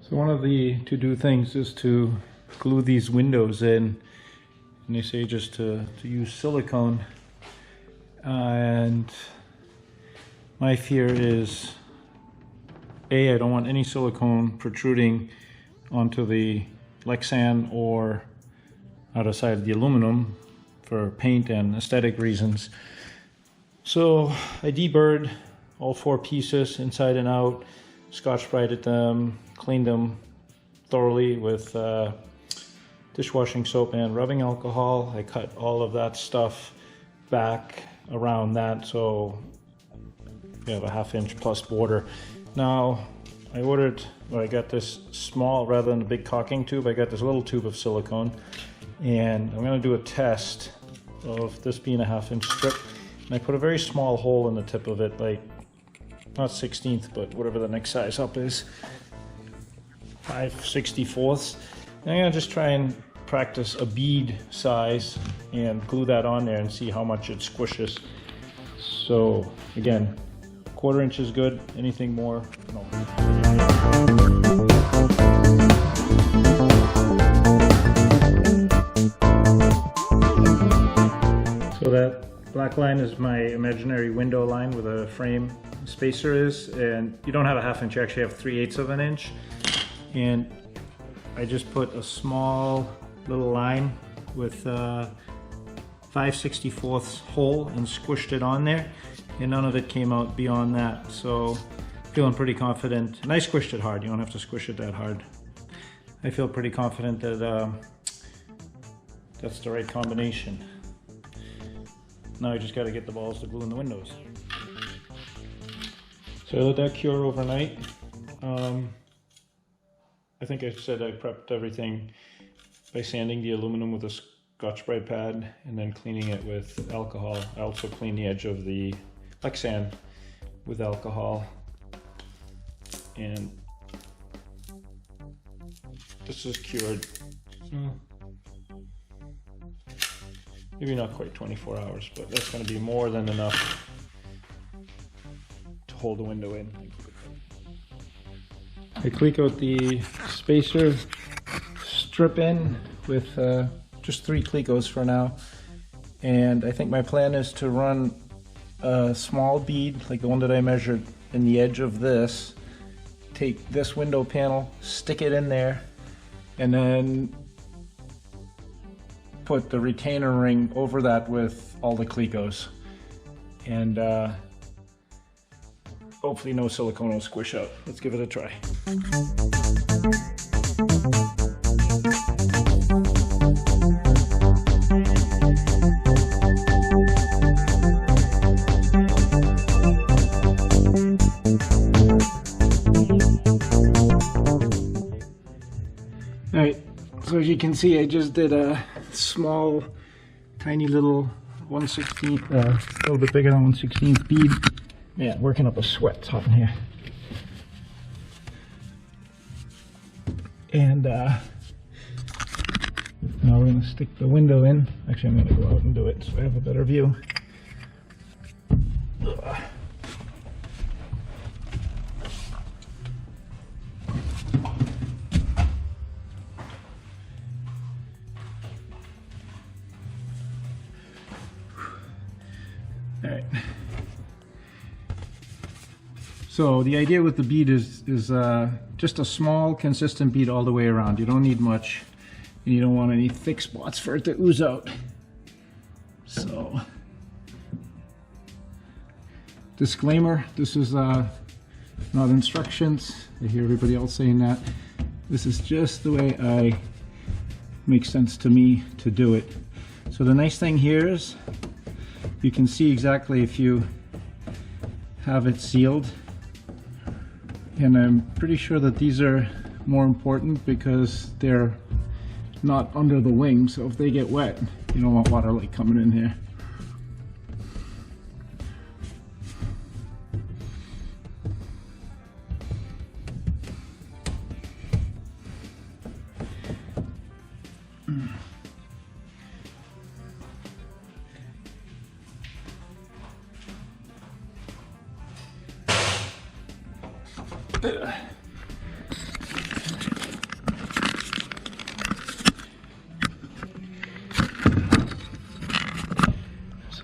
So one of the to-do things is to glue these windows in, and they say just to use silicone. And my fear is, I don't want any silicone protruding onto the Lexan or outside of the aluminum for paint and aesthetic reasons. So I deburred all 4 pieces inside and out, Scotch-Brited them, cleaned them thoroughly with dishwashing soap and rubbing alcohol. I cut all of that stuff back around that, so you have a 1/2 inch plus border. Now I got this small, rather than a big caulking tube, I got this little tube of silicone, and I'm going to do a test of this being a 1/2 inch strip. And I put a very small hole in the tip of it, like not 16th, but whatever the next size up is, 5/64. And I'm going to just try and practice a bead size and glue that on there and see how much it squishes. So again, 1/4 inch is good, anything more, no. So that black line is my imaginary window line where the frame spacer is, and you don't have a 1/2 inch, you actually have 3/8 of an inch. And I just put a small little line with 5/64 hole and squished it on there, and none of it came out beyond that. So feeling pretty confident, and I squished it hard, you don't have to squish it that hard. I feel pretty confident that that's the right combination. Now I just got to get the balls to glue in the windows. So I let that cure overnight. I think I said I prepped everything by sanding the aluminum with a Scotch-Brite pad and then cleaning it with alcohol. I also cleaned the edge of the Lexan with alcohol. And this is cured. Maybe not quite 24 hours, but that's going to be more than enough to hold the window in. I tweak out the spacer strip in with just 3 clicos for now, and I think my plan is to run a small bead like the one that I measured in the edge of this, take this window panel, stick it in there, and then put the retainer ring over that with all the clicos, and hopefully no silicone will squish out. Let's give it a try. Alright, so as you can see, I just did a small, tiny little 1/16, a little bit bigger than 1/16 bead. Yeah, working up a sweat, it's hot in here. And now we're going to stick the window in. Actually, I'm going to go out and do it so I have a better view. Alright. So the idea with the bead is just a small, consistent bead all the way around. You don't need much, and you don't want any thick spots for it to ooze out. So, disclaimer, this is not instructions. I hear everybody else saying that. This is just the way makes sense to me to do it. So the nice thing here is you can see exactly if you have it sealed. And I'm pretty sure that these are more important because they're not under the wing, so if they get wet, you don't want water like coming in here.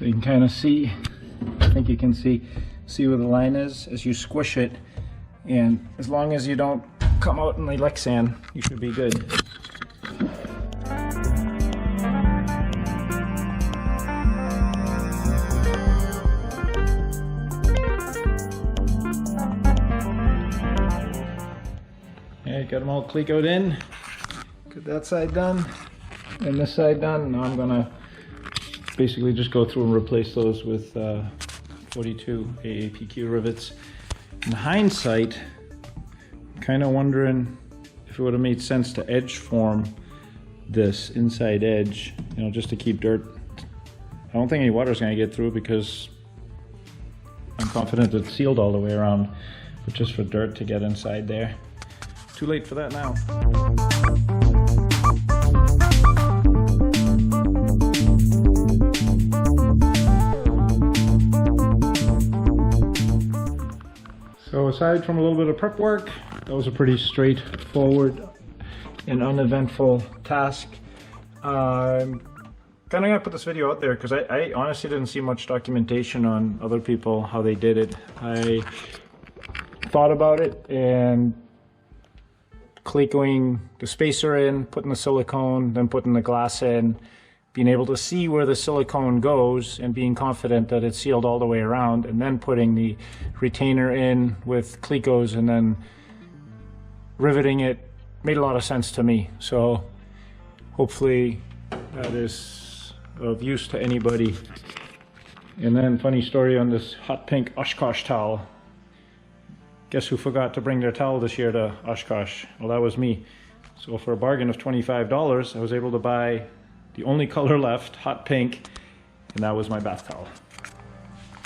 you can kind of see, I think you can see where the line is as you squish it, and as long as you don't come out in the Lexan, you should be good. Okay, got them all clecoed in. Get that side done and this side done. Now I'm gonna basically just go through and replace those with 42 AAPQ rivets. In hindsight, I'm kind of wondering if it would have made sense to edge form this inside edge, you know, just to keep dirt. I don't think any water is going to get through because I'm confident it's sealed all the way around, but just for dirt to get inside there. Too late for that now. So aside from a little bit of prep work, that was a pretty straightforward and uneventful task. I'm kind of gonna put this video out there because I honestly didn't see much documentation on other people, how they did it. I thought about it, and clecoing the spacer in, putting the silicone, then putting the glass in, being able to see where the silicone goes and being confident that it's sealed all the way around, and then putting the retainer in with clecos and then riveting it made a lot of sense to me. So hopefully that is of use to anybody. And then funny story on this hot pink Oshkosh towel. Guess who forgot to bring their towel this year to Oshkosh? Well, that was me. So for a bargain of $25, I was able to buy the only color left, hot pink, and that was my bath towel.